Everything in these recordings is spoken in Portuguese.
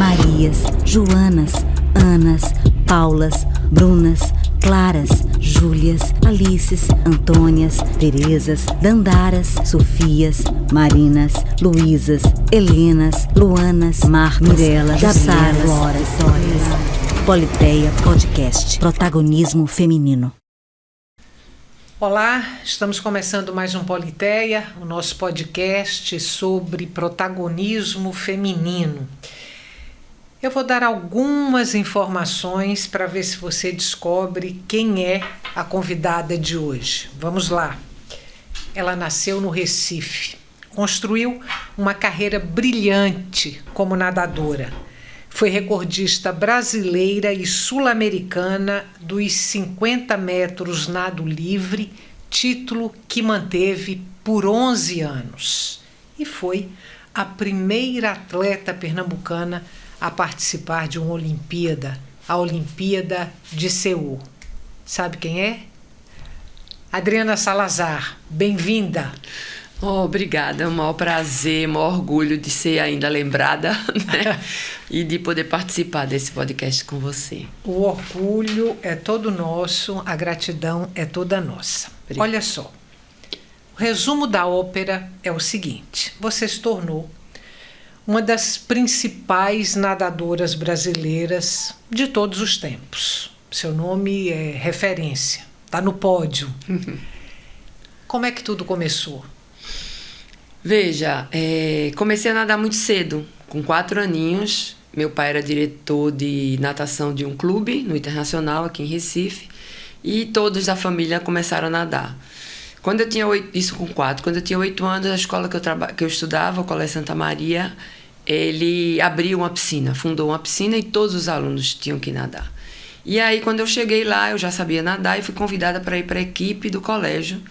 Marias, Joanas, Anas, Paulas, Brunas, Claras, Júlias, Alices, Antônias, Terezas, Dandaras, Sofias, Marinas, Luísas, Helenas, Luanas, Marcas, Mirelas, Saras, Floras, Politeia Podcast. Protagonismo feminino. Olá, estamos começando mais um Politeia, o nosso podcast sobre protagonismo feminino. Eu vou dar algumas informações para ver se você descobre quem é a convidada de hoje. Vamos lá. Ela nasceu no Recife, construiu uma carreira brilhante como nadadora. Foi recordista brasileira e sul-americana dos 50 metros nado livre, título que manteve por 11 anos. E foi a primeira atleta pernambucana a participar de uma Olimpíada, a Olimpíada de Seul. Sabe quem é? Adriana Salazar, bem-vinda. Obrigada, é um maior prazer, um maior orgulho de ser ainda lembrada, né? E de poder participar desse podcast com você. O orgulho é todo nosso, a gratidão é toda nossa. Obrigada. Olha só, o resumo da ópera é o seguinte: você se tornou uma das principais nadadoras brasileiras de todos os tempos. Seu nome é referência, está no pódio. Como é que tudo começou? Veja, comecei a nadar muito cedo, com 4 aninhos. Meu pai era diretor de natação de um clube no Internacional, aqui em Recife, e todos da família começaram a nadar. Quando eu tinha 8, isso com 4, quando eu tinha 8 anos, a escola que eu estudava, o Colégio Santa Maria, ele abriu uma piscina, fundou uma piscina e todos os alunos tinham que nadar. E aí, quando eu cheguei lá, eu já sabia nadar e fui convidada para ir para a equipe do colégio.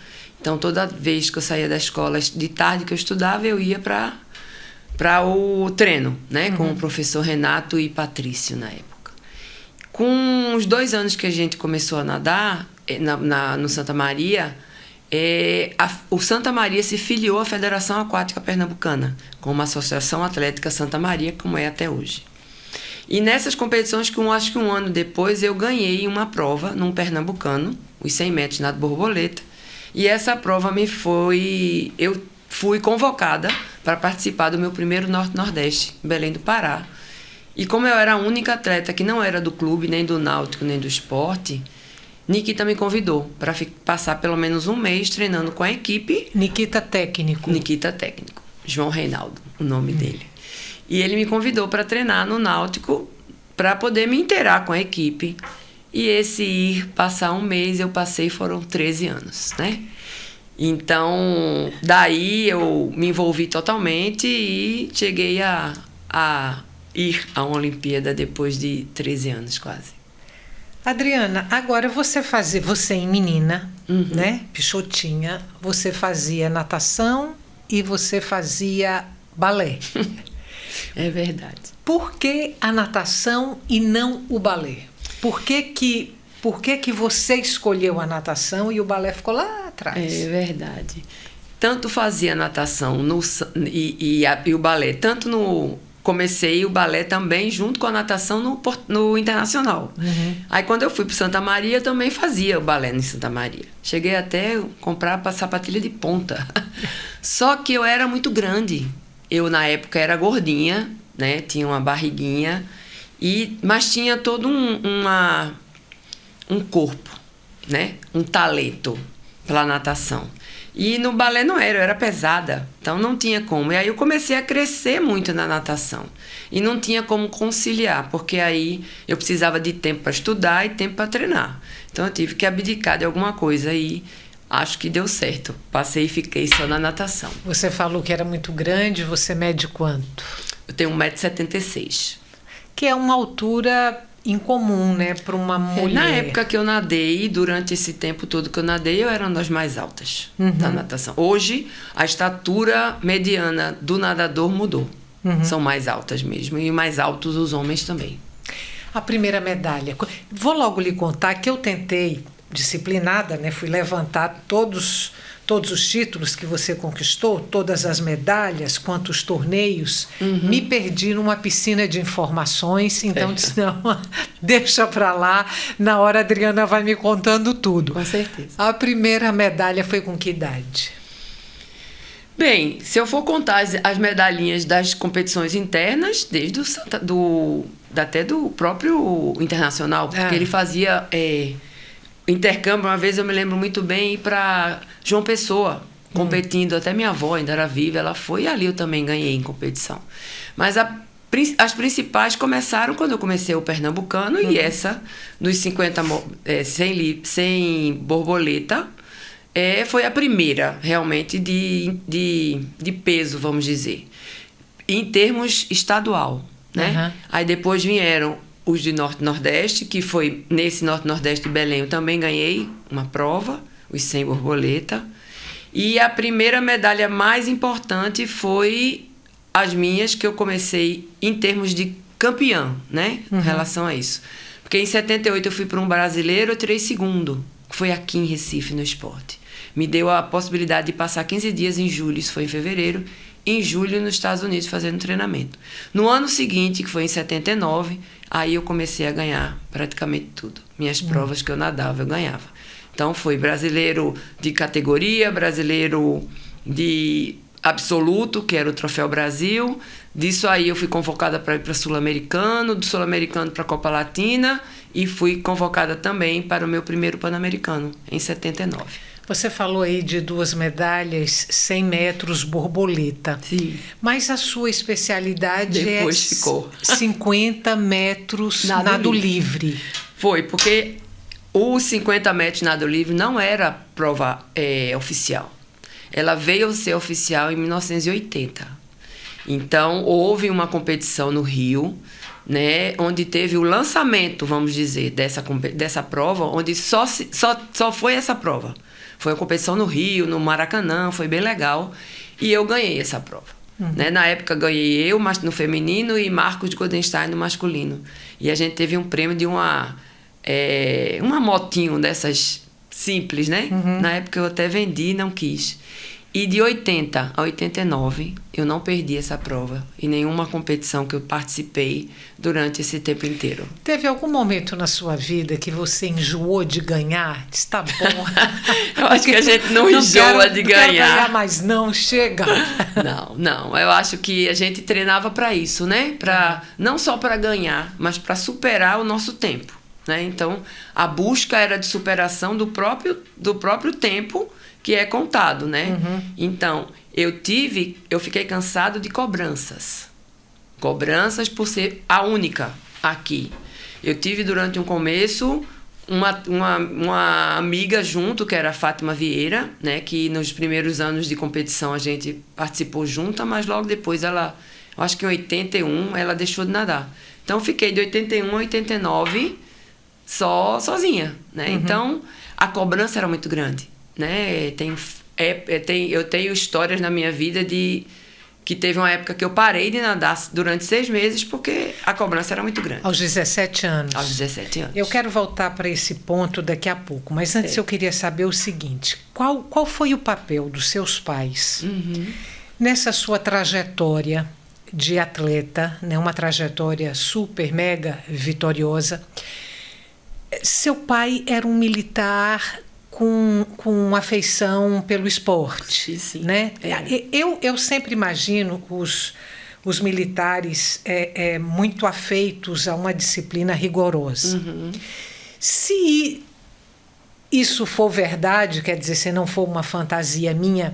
Então, toda vez que eu saía da escola, de tarde que eu estudava, eu ia para o treino, né? Com o professor Renato e Patrício, na época. Com uns 2 anos que a gente começou a nadar no Santa Maria, o Santa Maria se filiou à Federação Aquática Pernambucana, com uma Associação Atlética Santa Maria, como é até hoje. E nessas competições, acho que um ano depois, eu ganhei uma prova num pernambucano, os 100 metros nado borboleta. E essa prova eu fui convocada para participar do meu primeiro Norte-Nordeste, em Belém do Pará. E como eu era a única atleta que não era do clube, nem do náutico, nem do esporte, Nikita me convidou para passar pelo menos um mês treinando com a equipe. Nikita técnico. João Reinaldo, o nome dele. E ele me convidou para treinar no náutico para poder me inteirar com a equipe. E passar um mês, eu passei, foram 13 anos, né? Então, daí eu me envolvi totalmente e cheguei a ir à Olimpíada depois de 13 anos quase. Adriana, agora você em menina, né? Pichotinha, você fazia natação e você fazia balé. É verdade. Por que a natação e não o balé? Por que você escolheu a natação e o balé ficou lá atrás? É verdade. Tanto fazia natação e o balé, comecei o balé também junto com a natação no Internacional. Aí quando eu fui para Santa Maria, eu também fazia o balé em Santa Maria. Cheguei até a comprar sapatilha de ponta. Só que eu era muito grande. Eu, na época, era gordinha, né? Tinha uma barriguinha. Mas tinha todo um corpo, né? Um talento pela natação. E no balé não era, eu era pesada, então não tinha como. E aí eu comecei a crescer muito na natação. E não tinha como conciliar, porque aí eu precisava de tempo para estudar e tempo para treinar. Então eu tive que abdicar de alguma coisa e acho que deu certo. Passei e fiquei só na natação. Você falou que era muito grande, você mede quanto? Eu tenho 1,76 m. Que é uma altura incomum, né, para uma mulher. Na época que eu nadei, durante esse tempo todo que eu nadei, eu era uma das mais altas da natação. Hoje, a estatura mediana do nadador mudou. São mais altas mesmo, e mais altos os homens também. A primeira medalha. Vou logo lhe contar que eu tentei, disciplinada, né, fui levantar todos todos os títulos que você conquistou, todas as medalhas, quantos torneios, me perdi numa piscina de informações, então disse, não, deixa para lá, na hora a Adriana vai me contando tudo. Com certeza. A primeira medalha foi com que idade? Bem, se eu for contar as medalhinhas das competições internas, desde até do próprio internacional, porque ele fazia intercâmbio. Uma vez eu me lembro muito bem ir para João Pessoa, competindo. Até minha avó ainda era viva, ela foi, e ali eu também ganhei em competição. Mas as principais começaram quando eu comecei o Pernambucano, e essa, dos 50, 100 borboleta, foi a primeira, realmente, de peso, vamos dizer, em termos estadual, né? Aí depois vieram os de Norte-Nordeste, que foi nesse Norte-Nordeste de Belém, eu também ganhei uma prova, os 100 borboleta. E a primeira medalha mais importante foi as minhas, que eu comecei em termos de campeã, né? Em relação a isso. Porque em 78 eu fui para um brasileiro, eu tirei segundo, que foi aqui em Recife, no esporte. Me deu a possibilidade de passar 15 dias em julho, isso foi em fevereiro, em julho nos Estados Unidos fazendo treinamento. No ano seguinte, que foi em 79, aí eu comecei a ganhar praticamente tudo. Minhas provas que eu nadava, eu ganhava. Então foi brasileiro de categoria, brasileiro de absoluto, que era o Troféu Brasil. Disso aí eu fui convocada para ir para Sul-Americano, do Sul-Americano para a Copa Latina, e fui convocada também para o meu primeiro Pan-Americano, em 79. Você falou aí de 2 medalhas, 100 metros borboleta. Sim. Mas a sua especialidade depois ficou 50 metros nado livre. Foi, porque os 50 metros nado livre não era prova oficial. Ela veio a ser oficial em 1980. Então, houve uma competição no Rio, né, onde teve o lançamento, vamos dizer, dessa prova, onde só foi essa prova. Foi uma competição no Rio, no Maracanã, foi bem legal. E eu ganhei essa prova. Né? Na época ganhei eu no feminino e Marcos de Goldenstein no masculino. E a gente teve um prêmio de uma motinho dessas simples, né? Na época eu até vendi e não quis. E de 80 a 89, eu não perdi essa prova em nenhuma competição que eu participei durante esse tempo inteiro. Teve algum momento na sua vida que você enjoou de ganhar? Disse, tá bom. Eu acho que a gente não enjoa de ganhar. Não quero ganhar, mas não, chega. Não. Eu acho que a gente treinava para isso, né? Não só para ganhar, mas para superar o nosso tempo, né? Então, a busca era de superação do próprio tempo que é contado, né? Então, eu fiquei cansado de cobranças. Cobranças por ser a única aqui. Eu tive durante um começo uma amiga junto, que era a Fátima Vieira, né? Que nos primeiros anos de competição a gente participou junta, mas logo depois eu acho que em 81 ela deixou de nadar. Então, eu fiquei de 81 a 89 sozinha, né? Então, a cobrança era muito grande. Né? Eu tenho histórias na minha vida que teve uma época que eu parei de nadar durante 6 meses porque a cobrança era muito grande. Aos 17 anos? Aos 17 anos. Eu quero voltar para esse ponto daqui a pouco, mas antes eu queria saber o seguinte, qual foi o papel dos seus pais nessa sua trajetória de atleta, né? Uma trajetória super, mega vitoriosa? Seu pai era um militar com afeição pelo esporte, sim, né? Eu sempre imagino os militares muito afeitos a uma disciplina rigorosa. Se isso for verdade, quer dizer, se não for uma fantasia minha,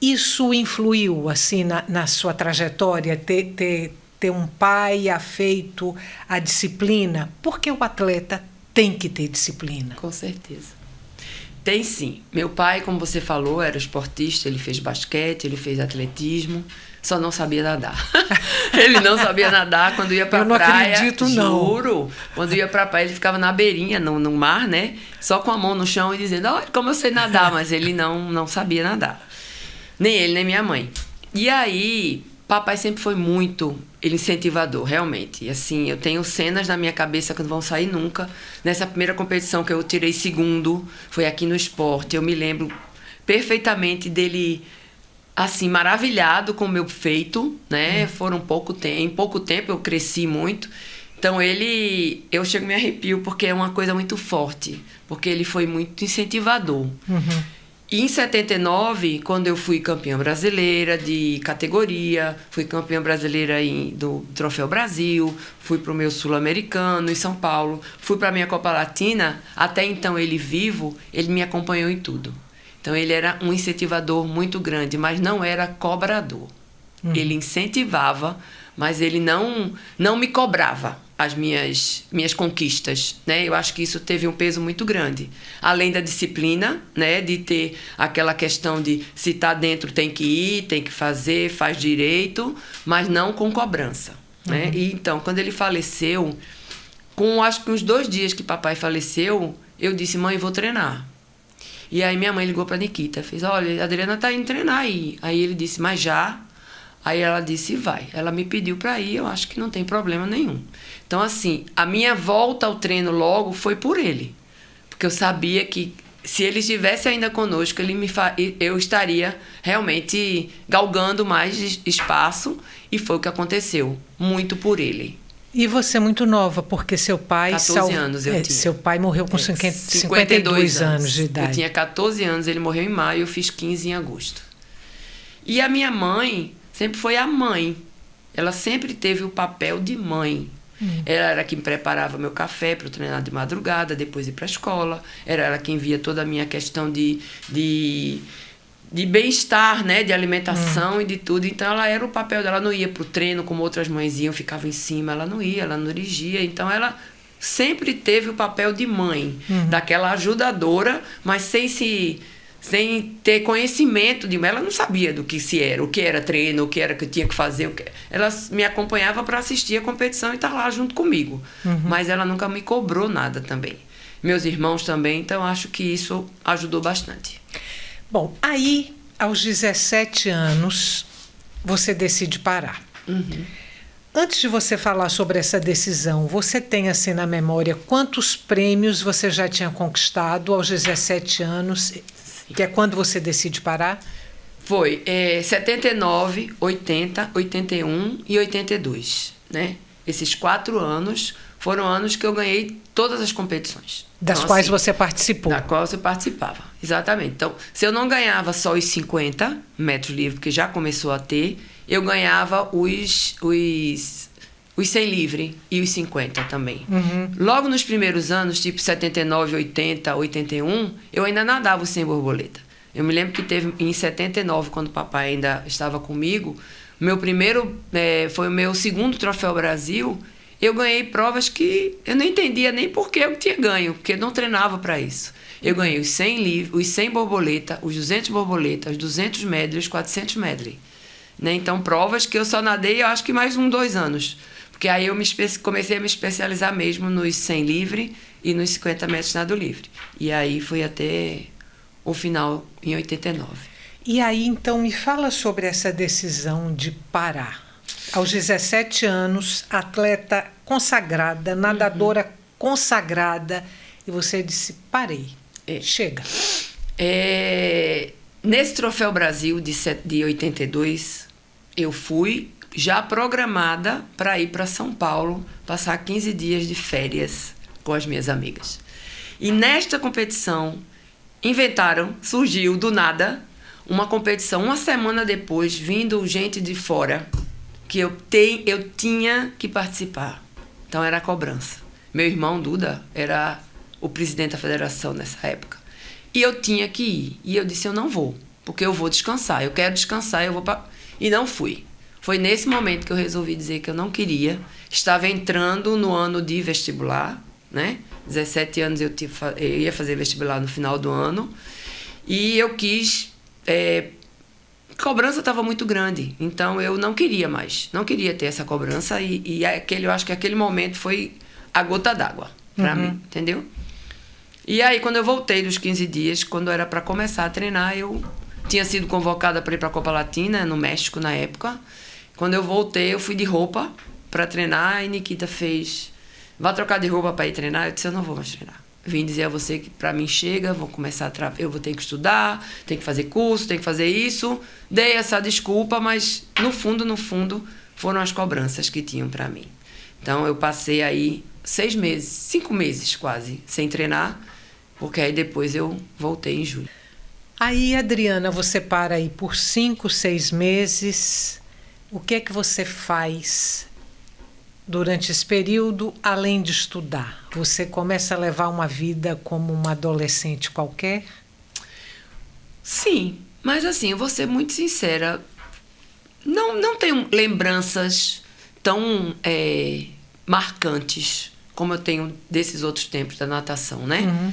isso influiu assim na sua trajetória, ter um pai afeito à disciplina? Porque o atleta tem que ter disciplina. Com certeza. Tem sim. Meu pai, como você falou, era esportista, ele fez basquete, ele fez atletismo, só não sabia nadar. Ele não sabia nadar quando ia pra praia. Eu não acredito, não. Juro. Quando ia pra praia, ele ficava na beirinha, no mar, né? Só com a mão no chão e dizendo, olha como eu sei nadar, mas ele não sabia nadar. Nem ele, nem minha mãe. E aí, papai sempre foi muito incentivador, realmente. E assim, eu tenho cenas na minha cabeça que não vão sair nunca. Nessa primeira competição que eu tirei segundo, foi aqui no esporte. Eu me lembro perfeitamente dele, assim, maravilhado com o meu feito, né? Em pouco tempo eu cresci muito. Então eu chego e me arrepio porque é uma coisa muito forte, porque ele foi muito incentivador. E em 79, quando eu fui campeã brasileira de categoria, fui campeã brasileira do Troféu Brasil, fui para o meu Sul-Americano em São Paulo, fui para a minha Copa Latina, até então ele vivo, ele me acompanhou em tudo. Então ele era um incentivador muito grande, mas não era cobrador. Ele incentivava, mas ele não me cobrava as minhas conquistas, né? Eu acho que isso teve um peso muito grande. Além da disciplina, né? De ter aquela questão de se está dentro tem que ir, tem que fazer, faz direito, mas não com cobrança, né? E então, quando ele faleceu, acho que uns 2 dias que papai faleceu, eu disse, mãe, vou treinar. E aí minha mãe ligou para Nikita, fez, olha, a Adriana tá indo treinar aí. Aí ele disse, mas já? Aí ela disse, vai. Ela me pediu para ir, eu acho que não tem problema nenhum. Então, assim, a minha volta ao treino logo foi por ele. Porque eu sabia que se ele estivesse ainda conosco, eu estaria realmente galgando mais espaço. E foi o que aconteceu. Muito por ele. E você é muito nova, porque seu pai... 14 anos eu tinha. Seu pai morreu com 52 anos de idade. Eu tinha 14 anos, ele morreu em maio, eu fiz 15 em agosto. E a minha mãe sempre foi a mãe. Ela sempre teve o papel de mãe. Ela era quem preparava meu café para eu treinar de madrugada, depois ir para a escola. Era ela quem via toda a minha questão de bem-estar, né? De alimentação e de tudo. Então, ela era o papel dela. Ela não ia para o treino como outras mães iam, ficava em cima. Ela não ia, ela não dirigia. Então, ela sempre teve o papel de mãe, daquela ajudadora, mas sem ter conhecimento de... Ela não sabia do que o que era treino, o que era que eu tinha que fazer. Ela me acompanhava para assistir a competição e estar lá junto comigo. Mas ela nunca me cobrou nada também. Meus irmãos também, então acho que isso ajudou bastante. Bom, aí, aos 17 anos, você decide parar. Antes de você falar sobre essa decisão, você tem assim na memória quantos prêmios você já tinha conquistado aos 17 anos... Que é quando você decide parar? Foi 79, 80, 81 e 82, né? Esses 4 anos foram anos que eu ganhei todas as competições. Das então, quais assim, você participou. Da qual você participava, exatamente. Então, se eu não ganhava só os 50 metros livres, que já começou a ter, eu ganhava os 100 livre e os 50 também. Logo nos primeiros anos, tipo 79, 80, 81, eu ainda nadava o 100 borboleta. Eu me lembro que teve em 79, quando o papai ainda estava comigo, foi o meu segundo Troféu Brasil, eu ganhei provas que eu não entendia nem por que eu tinha ganho, porque eu não treinava para isso. Eu ganhei os 100 livre, os 100 borboleta, os 200 borboleta, os 200 medley, os 400 medley. Né? Então, provas que eu só nadei, eu acho que mais 2 anos. Porque aí eu comecei a me especializar mesmo nos 100 livre e nos 50 metros nado livre. E aí foi até o final, em 89. E aí, então, me fala sobre essa decisão de parar. Aos 17 anos, atleta consagrada, nadadora consagrada, e você disse, parei, chega. Nesse Troféu Brasil de 82, eu fui... já programada para ir para São Paulo, passar 15 dias de férias com as minhas amigas. E nesta competição, surgiu do nada, uma competição, uma semana depois, vindo gente de fora, que eu tinha que participar. Então era a cobrança. Meu irmão, Duda, era o presidente da federação nessa época. E eu tinha que ir. E eu disse, eu não vou, porque eu vou descansar. Eu quero descansar, E não fui. Foi nesse momento que eu resolvi dizer que eu não queria. Estava entrando no ano de vestibular, né? 17 anos eu ia fazer vestibular no final do ano. E eu quis... A cobrança estava muito grande. Então, eu não queria mais. Não queria ter essa cobrança. Eu acho que aquele momento foi a gota d'água para mim, entendeu? E aí, quando eu voltei dos 15 dias, quando era para começar a treinar, eu tinha sido convocada para ir para a Copa Latina, no México, na época. Quando eu voltei, eu fui de roupa para treinar e Nikita fez, vá trocar de roupa para ir treinar. Eu disse, eu não vou mais treinar. vim dizer a você que para mim chega, vou começar eu vou ter que estudar, tenho que fazer curso, tenho que fazer isso. Dei essa desculpa, mas no fundo, foram as cobranças que tinham para mim. Então eu passei aí 6 meses, 5 meses quase, sem treinar, porque aí depois eu voltei em julho. Aí, Adriana, você para aí por 5, 6 meses. O que é que você faz durante esse período, além de estudar? Você começa a levar uma vida como uma adolescente qualquer? Sim, mas assim, eu vou ser muito sincera. Não tenho lembranças tão marcantes como eu tenho desses outros tempos da natação, né?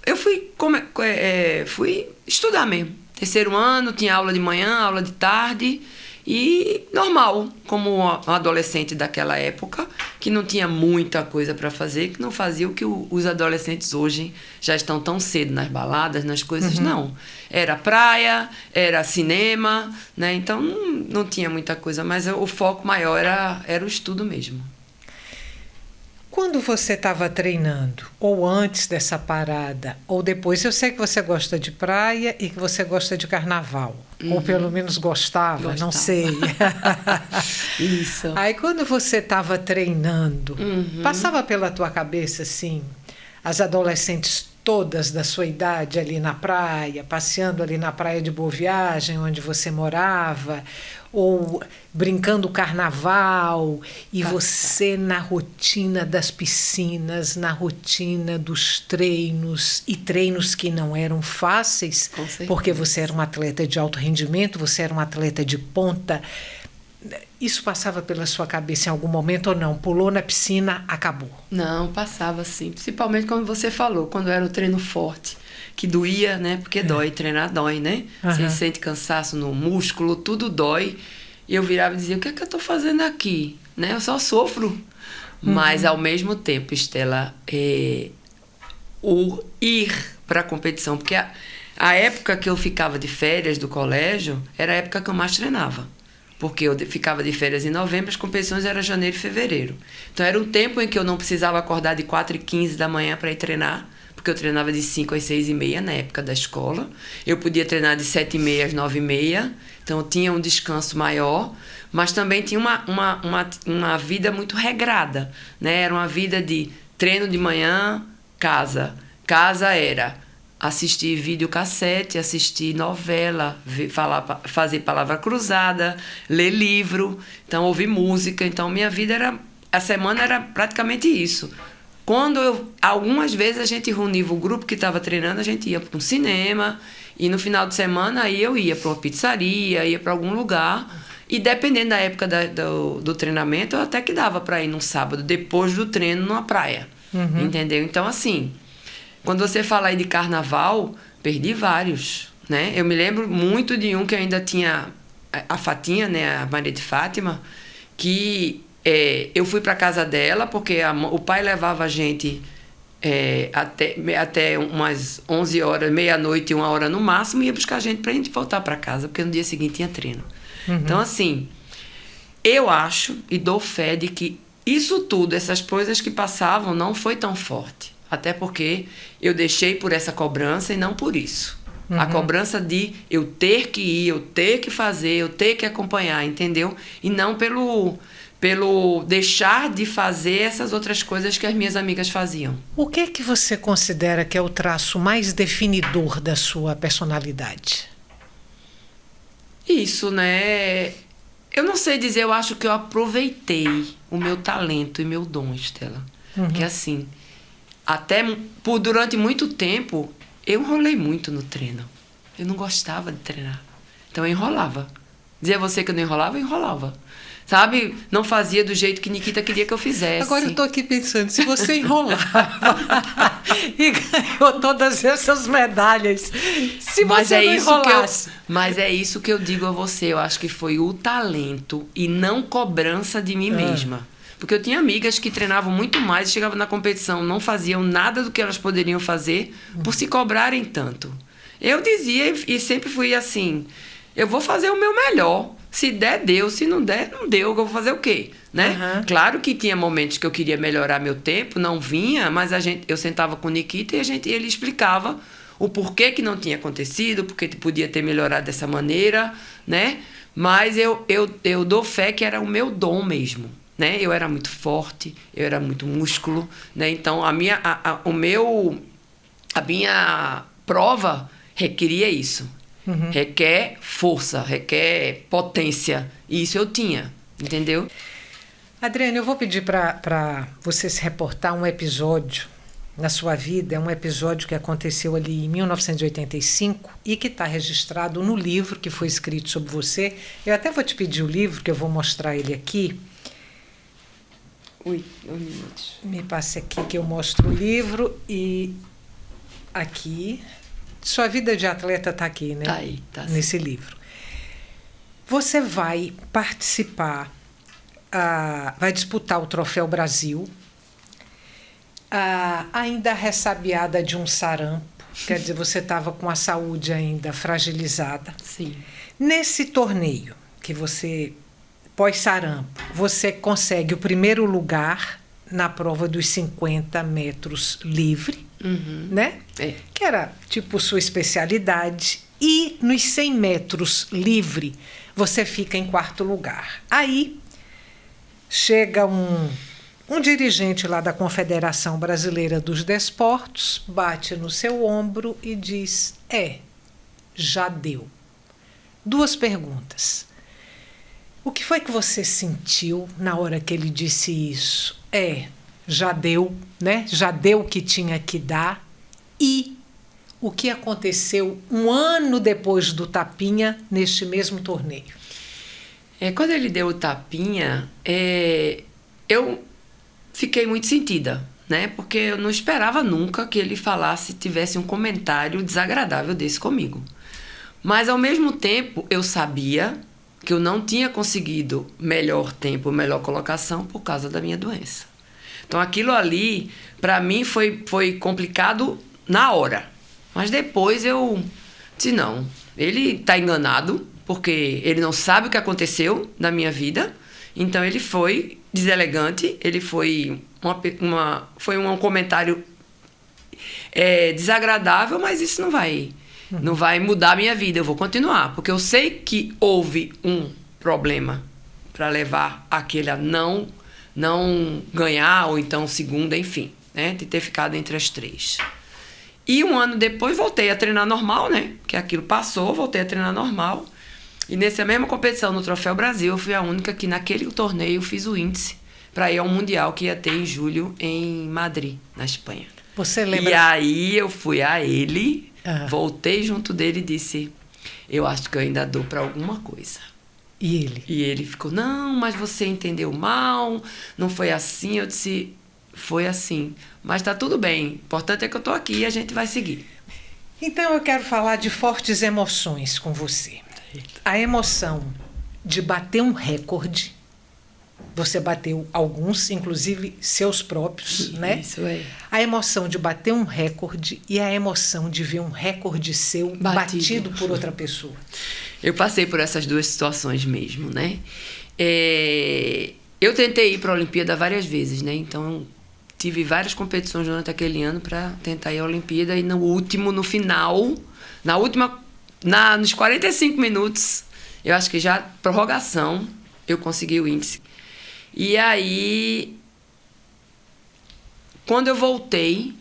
Eu fui estudar mesmo. 3º ano, tinha aula de manhã, aula de tarde, e normal, como um adolescente daquela época, que não tinha muita coisa para fazer, que não fazia o que os adolescentes hoje já estão tão cedo nas baladas, nas coisas, não. Era praia, era cinema, né? Então não tinha muita coisa, mas o foco maior era o estudo mesmo. Quando você estava treinando, ou antes dessa parada, ou depois, eu sei que você gosta de praia e que você gosta de carnaval. Ou pelo menos gostava, não sei. Isso. Aí quando você estava treinando, passava pela tua cabeça, assim, as adolescentes todas da sua idade ali na praia, passeando ali na praia de Boa Viagem, onde você morava, ou brincando carnaval, e você na rotina das piscinas, na rotina dos treinos, e treinos que não eram fáceis, porque você era um atleta de alto rendimento, você era um atleta de ponta. Isso passava pela sua cabeça em algum momento ou não? Pulou na piscina, acabou? Não, passava sim. Principalmente como você falou, quando era o treino forte, que doía, né? Porque dói, treinar dói, né? Você sente cansaço no músculo, tudo dói. E eu virava e dizia, o que é que eu estou fazendo aqui? Né? Eu só sofro. Mas, ao mesmo tempo, Estela, o ir para a competição, porque a época que eu ficava de férias do colégio era a época que eu mais treinava. Porque eu ficava de férias em novembro, as competições eram janeiro e fevereiro. Então era um tempo em que eu não precisava acordar de 4h15 da manhã para ir treinar, porque eu treinava de 5 às 6h30 na época da escola. Eu podia treinar de 7h30 às 9h30, então eu tinha um descanso maior, mas também tinha uma vida muito regrada, né? Era uma vida de treino de manhã, casa. Casa era assistir videocassete, assistir novela, fazer palavra cruzada, ler livro, então ouvir música. Então minha vida a semana era praticamente isso. Algumas vezes a gente reunia o grupo que estava treinando, a gente ia para um cinema, e no final de semana aí eu ia para uma pizzaria, ia para algum lugar, e dependendo da época do treinamento, eu até que dava para ir num sábado, depois do treino, numa praia. Entendeu? Então assim, quando você fala aí de carnaval, perdi vários, né? Eu me lembro muito de um que ainda tinha a Fatinha, né? A Maria de Fátima, que eu fui para casa dela, porque o pai levava a gente até umas 11 horas, meia-noite, 1h no máximo, e ia buscar a gente para a gente voltar para casa, porque no dia seguinte tinha treino. Então, assim, eu acho e dou fé de que isso tudo, essas coisas que passavam, não foi tão forte. Até porque eu deixei por essa cobrança e não por isso. A cobrança de eu ter que ir, eu ter que fazer, eu ter que acompanhar, entendeu? E não pelo deixar de fazer essas outras coisas que as minhas amigas faziam. O que é que você considera que é o traço mais definidor da sua personalidade? Isso, né? Eu não sei dizer, eu acho que eu aproveitei o meu talento e meu dom, Estela. Porque assim, durante muito tempo, eu enrolei muito no treino. Eu não gostava de treinar. Então eu enrolava. Dizia a você que eu não enrolava, eu enrolava. Sabe? Não fazia do jeito que Nikita queria que eu fizesse. Agora eu estou aqui pensando, se você enrolava e ganhou todas essas medalhas, se você não enrolasse... Mas é isso que eu digo a você, eu acho que foi o talento e não cobrança de mim mesma. Porque eu tinha amigas que treinavam muito mais e chegavam na competição, não faziam nada do que elas poderiam fazer por se cobrarem tanto. Eu dizia e sempre fui assim, eu vou fazer o meu melhor. Se der, deu. Se não der, não deu. Eu vou fazer o quê? Né? Uhum. Claro que tinha momentos que eu queria melhorar meu tempo, não vinha, mas eu sentava com o Nikita e ele explicava o porquê que não tinha acontecido, porque podia ter melhorado dessa maneira, né? Mas eu dou fé que era o meu dom mesmo, né? Eu era muito forte, eu era muito músculo, né? Então, a minha prova requeria isso. Uhum. Requer força, requer potência. E isso eu tinha, entendeu? Adriane, eu vou pedir para você se reportar um episódio na sua vida. É um episódio que aconteceu ali em 1985 e que está registrado no livro que foi escrito sobre você. Eu até vou te pedir o livro, que eu vou mostrar ele aqui. Ui, 2 minutos. Me passe aqui que eu mostro o livro e aqui. Sua vida de atleta está aqui, né? Tá aí, tá nesse livro. Você vai participar, vai disputar o Troféu Brasil, ainda ressabiada de um sarampo, quer dizer, você estava com a saúde ainda fragilizada. Sim. Nesse torneio que você, pós-sarampo, você consegue o primeiro lugar na prova dos 50 metros livre, né? É. Que era tipo sua especialidade. E nos 100 metros livre, você fica em 4º lugar. Aí chega um dirigente lá da Confederação Brasileira dos Desportos, bate no seu ombro e diz: já deu. 2 perguntas. O que foi que você sentiu na hora que ele disse isso? Já deu, né? Já deu o que tinha que dar. E o que aconteceu 1 ano depois do tapinha neste mesmo torneio? Quando ele deu o tapinha, eu fiquei muito sentida, né? Porque eu não esperava nunca que ele tivesse um comentário desagradável desse comigo. Mas, ao mesmo tempo, eu sabia que eu não tinha conseguido melhor tempo, melhor colocação por causa da minha doença. Então, aquilo ali, para mim, foi complicado na hora. Mas depois eu disse, não, ele está enganado, porque ele não sabe o que aconteceu na minha vida. Então, ele foi deselegante, ele foi um comentário desagradável, mas isso não vai mudar a minha vida. Eu vou continuar, porque eu sei que houve um problema para levar aquele a não ganhar, ou então segunda, enfim, né? De ter ficado entre as 3. E 1 ano depois voltei a treinar normal, né? Que aquilo passou, voltei a treinar normal. E nessa mesma competição, no Troféu Brasil, eu fui a única que naquele torneio fiz o índice para ir ao Mundial que ia ter em julho em Madrid, na Espanha. Você lembra? E aí eu fui a ele, voltei junto dele e disse, eu acho que eu ainda dou para alguma coisa. E ele ficou, não, mas você entendeu mal, não foi assim. Eu disse, foi assim, mas tá tudo bem, o importante é que eu tô aqui e a gente vai seguir. Então eu quero falar de fortes emoções com você. A emoção de bater um recorde, você bateu alguns, inclusive seus próprios, né? Isso é. A emoção de bater um recorde e a emoção de ver um recorde seu batido por outra pessoa. Eu passei por essas 2 situações mesmo, né? Eu tentei ir para a Olimpíada várias vezes, né? Então, tive várias competições durante aquele ano para tentar ir à Olimpíada. E no final, nos 45 minutos, eu acho que já prorrogação, eu consegui o índice. E aí, quando eu voltei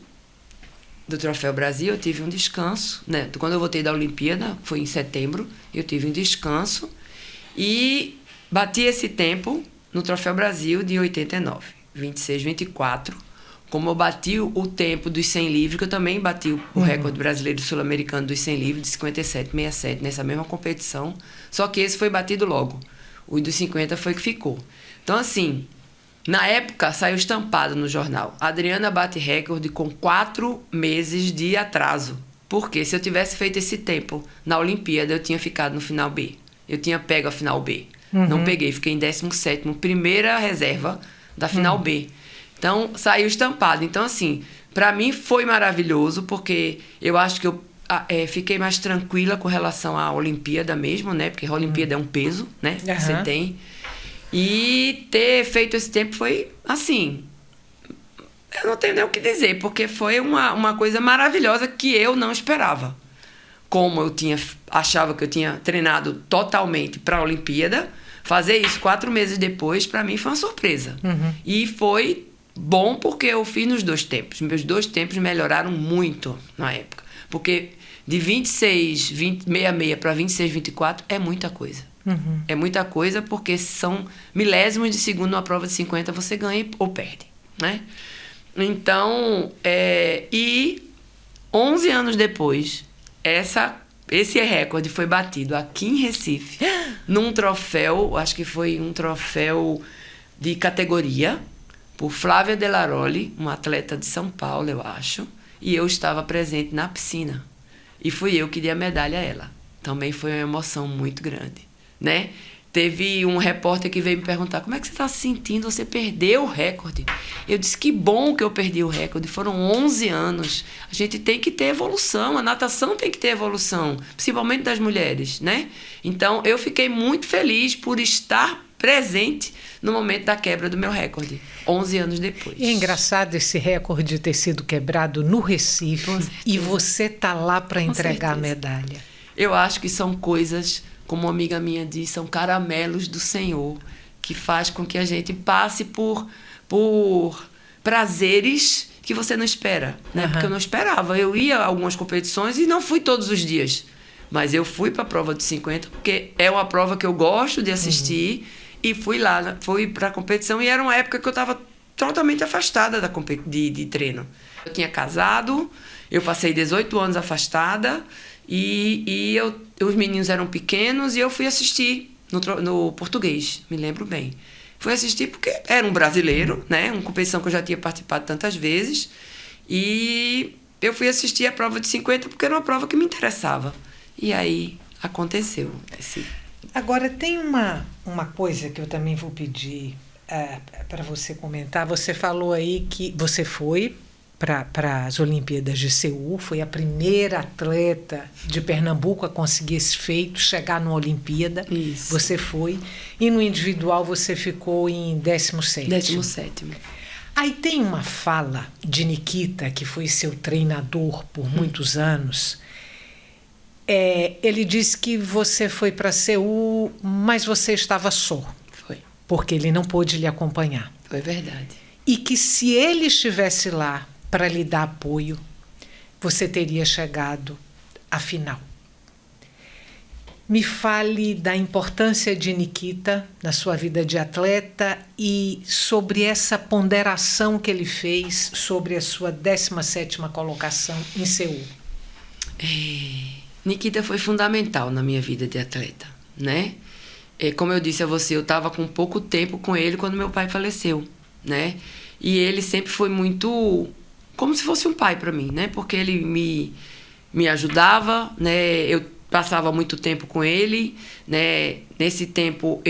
do Troféu Brasil, eu tive um descanso, né? Quando eu voltei da Olimpíada, foi em setembro, eu tive um descanso e bati esse tempo no Troféu Brasil de 89, 26, 24, como eu bati o tempo dos 100 livres, que eu também bati o recorde brasileiro sul-americano dos 100 livres de 57, 67, nessa mesma competição, só que esse foi batido logo. O dos 50 foi que ficou. Então, assim, na época saiu estampado no jornal, Adriana bate recorde com 4 meses de atraso. Porque se eu tivesse feito esse tempo na Olimpíada, eu tinha ficado no final B. Eu tinha pego a final B. Não peguei, fiquei em 17º, primeira reserva da final B. Então, saiu estampado. Então, assim, para mim foi maravilhoso, porque eu acho que fiquei mais tranquila com relação à Olimpíada mesmo, né? Porque a Olimpíada é um peso, né? Que você tem. E ter feito esse tempo foi assim... Eu não tenho nem o que dizer, porque foi uma coisa maravilhosa que eu não esperava. Como eu achava que eu tinha treinado totalmente para a Olimpíada, fazer isso 4 meses depois, para mim, foi uma surpresa. E foi bom porque eu fiz nos 2 tempos. Meus 2 tempos melhoraram muito na época. Porque de 66 para 26,24 é muita coisa. É muita coisa porque são milésimos de segundo numa prova de 50, você ganha ou perde, né? Então, e 11 anos depois, esse recorde foi batido aqui em Recife, num troféu, acho que foi um troféu de categoria, por Flávia Delaroli, uma atleta de São Paulo, eu acho, e eu estava presente na piscina. E fui eu que dei a medalha a ela. Também foi uma emoção muito grande, né? Teve um repórter que veio me perguntar, como é que você está se sentindo? Você perdeu o recorde. Eu disse, que bom que eu perdi o recorde. Foram 11 anos. A gente tem que ter evolução. A natação tem que ter evolução. Principalmente das mulheres, né? Então, eu fiquei muito feliz por estar presente no momento da quebra do meu recorde. 11 anos depois. E é engraçado esse recorde ter sido quebrado no Recife. E você tá lá para entregar a medalha. Eu acho que são coisas... Como uma amiga minha diz, são caramelos do Senhor, que faz com que a gente passe por prazeres que você não espera, né? Porque eu não esperava. Eu ia a algumas competições e não fui todos os dias. Mas eu fui para a prova de 50, porque é uma prova que eu gosto de assistir. E fui lá, fui para a competição. E era uma época que eu estava totalmente afastada de treino. Eu tinha casado, eu passei 18 anos afastada. E os meninos eram pequenos e eu fui assistir no português, me lembro bem. Fui assistir porque era um brasileiro, né? Uma competição que eu já tinha participado tantas vezes. E eu fui assistir a prova de 50 porque era uma prova que me interessava. E aí aconteceu. Agora, tem uma coisa que eu também vou pedir para você comentar. Você falou aí que você foi para as Olimpíadas de Seul, foi a primeira atleta de Pernambuco a conseguir esse feito, chegar numa Olimpíada. Isso. Você foi. E no individual você ficou em 17º. 17º. Aí tem uma fala de Nikita, que foi seu treinador por muitos anos. Ele disse que você foi para Seul, mas você estava só. Foi. Porque ele não pôde lhe acompanhar. Foi verdade. E que se ele estivesse lá para lhe dar apoio, você teria chegado à final. Me fale da importância de Nikita na sua vida de atleta e sobre essa ponderação que ele fez sobre a sua 17ª colocação em Seul. Nikita foi fundamental na minha vida de atleta, né? Como eu disse a você, eu estava com pouco tempo com ele quando meu pai faleceu, né? E ele sempre foi muito... como se fosse um pai para mim, né? Porque ele me ajudava, né? Eu passava muito tempo com ele, né? Nesse tempo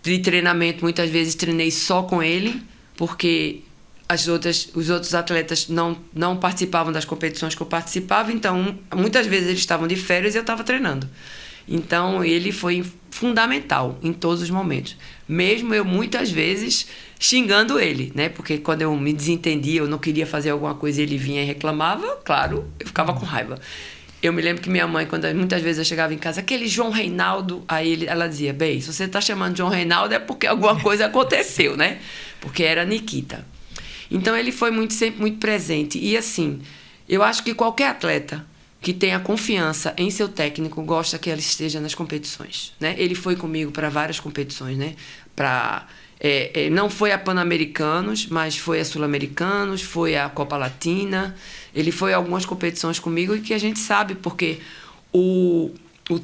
de treinamento, muitas vezes treinei só com ele, porque os outros atletas não participavam das competições que eu participava, então muitas vezes eles estavam de férias e eu estava treinando. Então ele foi fundamental em todos os momentos, mesmo eu muitas vezes xingando ele, né? Porque quando eu me desentendia, eu não queria fazer alguma coisa e ele vinha e reclamava, claro, eu ficava com raiva. Eu me lembro que minha mãe, quando muitas vezes eu chegava em casa, aquele João Reinaldo, aí ela dizia, bem, se você está chamando de João Reinaldo é porque alguma coisa aconteceu, né? Porque era Nikita. Então ele foi sempre muito presente. E assim, eu acho que qualquer atleta que tenha confiança em seu técnico gosta que ele esteja nas competições, né? Ele foi comigo para várias competições, né? Não foi a Pan-Americanos, mas foi a Sul-Americanos, foi a Copa Latina. Ele foi a algumas competições comigo e que a gente sabe, porque o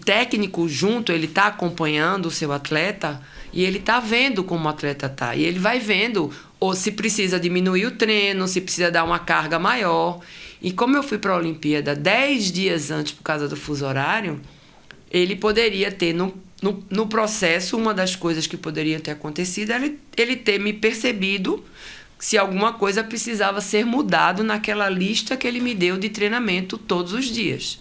técnico junto, ele está acompanhando o seu atleta e ele está vendo como o atleta está. E ele vai vendo ou se precisa diminuir o treino, se precisa dar uma carga maior. E como eu fui para a Olimpíada 10 dias antes por causa do fuso horário, ele poderia ter, no processo, uma das coisas que poderia ter acontecido era ele ter me percebido se alguma coisa precisava ser mudado naquela lista que ele me deu de treinamento todos os dias.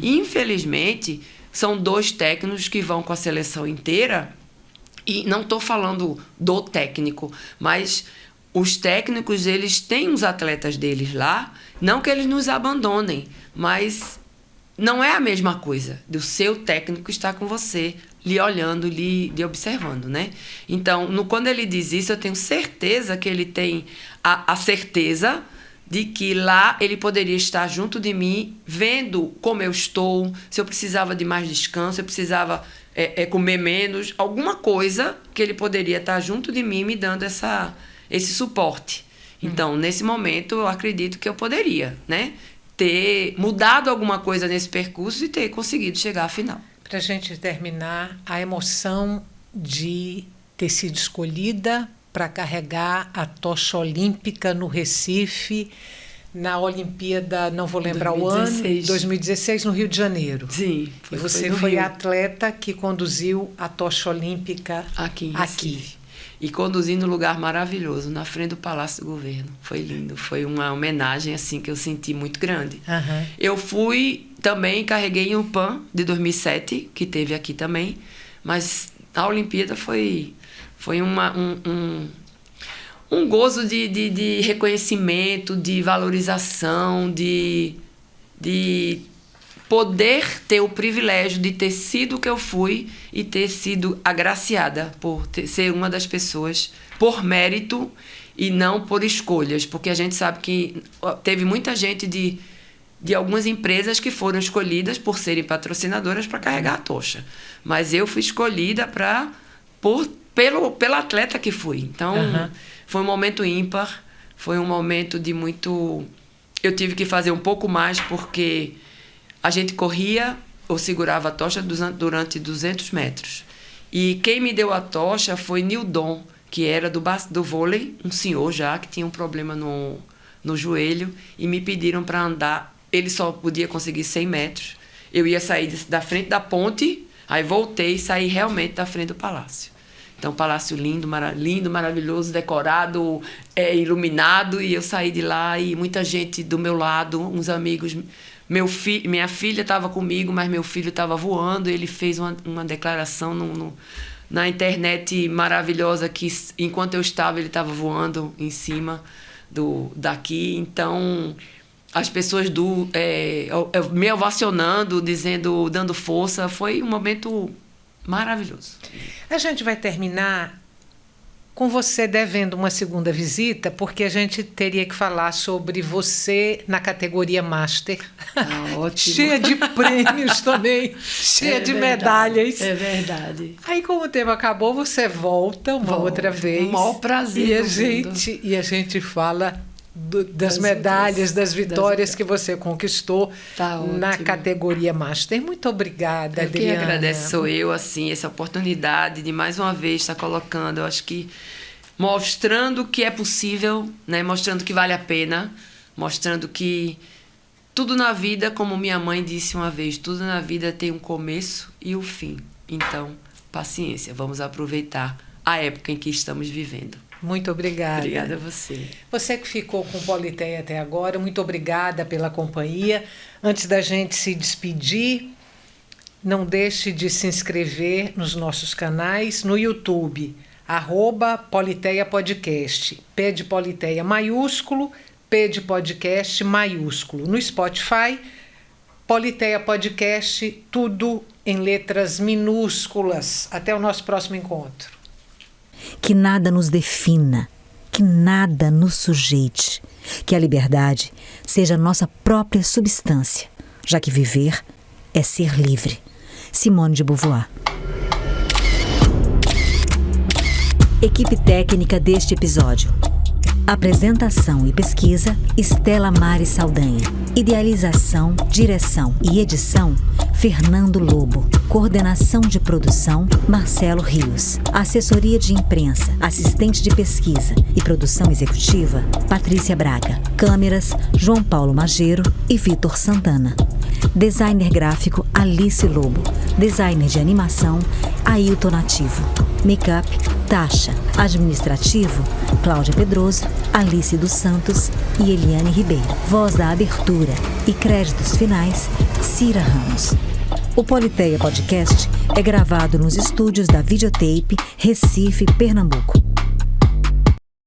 Infelizmente, são 2 técnicos que vão com a seleção inteira, e não estou falando do técnico, mas os técnicos, eles têm os atletas deles lá, não que eles nos abandonem, mas não é a mesma coisa do seu técnico estar com você, lhe olhando, lhe observando, né? Então, quando ele diz isso, eu tenho certeza que ele tem a certeza de que lá ele poderia estar junto de mim, vendo como eu estou, se eu precisava de mais descanso, se eu precisava comer menos, alguma coisa que ele poderia estar junto de mim, me dando esse suporte. Então, nesse momento, eu acredito que eu poderia, né, ter mudado alguma coisa nesse percurso e ter conseguido chegar à final. Para a gente terminar, a emoção de ter sido escolhida para carregar a tocha olímpica no Recife, na Olimpíada, não vou lembrar 2016. O ano, 2016, no Rio de Janeiro. Sim. E você foi a atleta que conduziu a tocha olímpica aqui em Recife. E conduzindo um lugar maravilhoso, na frente do Palácio do Governo. Foi lindo, foi uma homenagem assim que eu senti muito grande. Eu fui também, carreguei o PAN de 2007, que teve aqui também, mas a Olimpíada foi um gozo de reconhecimento, de valorização, de poder ter o privilégio de ter sido o que eu fui e ter sido agraciada por ser uma das pessoas por mérito e não por escolhas, porque a gente sabe que teve muita gente de algumas empresas que foram escolhidas por serem patrocinadoras para carregar a tocha, mas eu fui escolhida pelo atleta que fui. Então, foi um momento ímpar, foi um momento de muito... Eu tive que fazer um pouco mais porque a gente corria ou segurava a tocha durante 200 metros. E quem me deu a tocha foi Nildon, que era do vôlei, um senhor já que tinha um problema no joelho, e me pediram para andar. Ele só podia conseguir 100 metros. Eu ia sair da frente da ponte, aí voltei e saí realmente da frente do palácio. Então, palácio lindo, maravilhoso, decorado, iluminado, e eu saí de lá e muita gente do meu lado, uns amigos. Minha filha estava comigo, mas meu filho estava voando, ele fez uma declaração na internet maravilhosa que, enquanto eu estava, ele estava voando em cima daqui. Então, as pessoas me ovacionando, dando força, foi um momento maravilhoso. A gente vai terminar com você devendo uma segunda visita, porque a gente teria que falar sobre você na categoria Master. Ótimo. Cheia de prêmios também, cheia de medalhas. É verdade. Aí, como o tempo acabou, você volta outra vez. O maior prazer E a gente fala das medalhas, das vitórias que você conquistou na categoria Master. Muito obrigada, Adriana. Quem agradece sou eu, assim, essa oportunidade de mais uma vez estar colocando, eu acho que mostrando que é possível, né? Mostrando que vale a pena, mostrando que tudo na vida, como minha mãe disse uma vez, tudo na vida tem um começo e um fim. Então, paciência, vamos aproveitar a época em que estamos vivendo. Muito obrigada. Obrigada a você. Você que ficou com Politeia até agora, muito obrigada pela companhia. Antes da gente se despedir, não deixe de se inscrever nos nossos canais no YouTube, @Politeia Podcast, P de Politeia maiúsculo, P de podcast maiúsculo. No Spotify, Politeia Podcast, tudo em letras minúsculas. Até o nosso próximo encontro. Que nada nos defina, que nada nos sujeite, que a liberdade seja nossa própria substância, já que viver é ser livre. Simone de Beauvoir. Equipe técnica deste episódio: apresentação e pesquisa, Estela Mari Saldanha. Idealização, direção e edição, Fernando Lobo. Coordenação de produção, Marcelo Rios. Assessoria de imprensa, assistente de pesquisa e produção executiva, Patrícia Braga. Câmeras, João Paulo Mageiro e Vitor Santana. Designer gráfico, Alice Lobo. Designer de animação, Ailton Nativo. Make-up, Taxa. Administrativo, Cláudia Pedroso, Alice dos Santos e Eliane Ribeiro. Voz da abertura e créditos finais, Cira Ramos. O Politeia Podcast é gravado nos estúdios da Videotape, Recife, Pernambuco.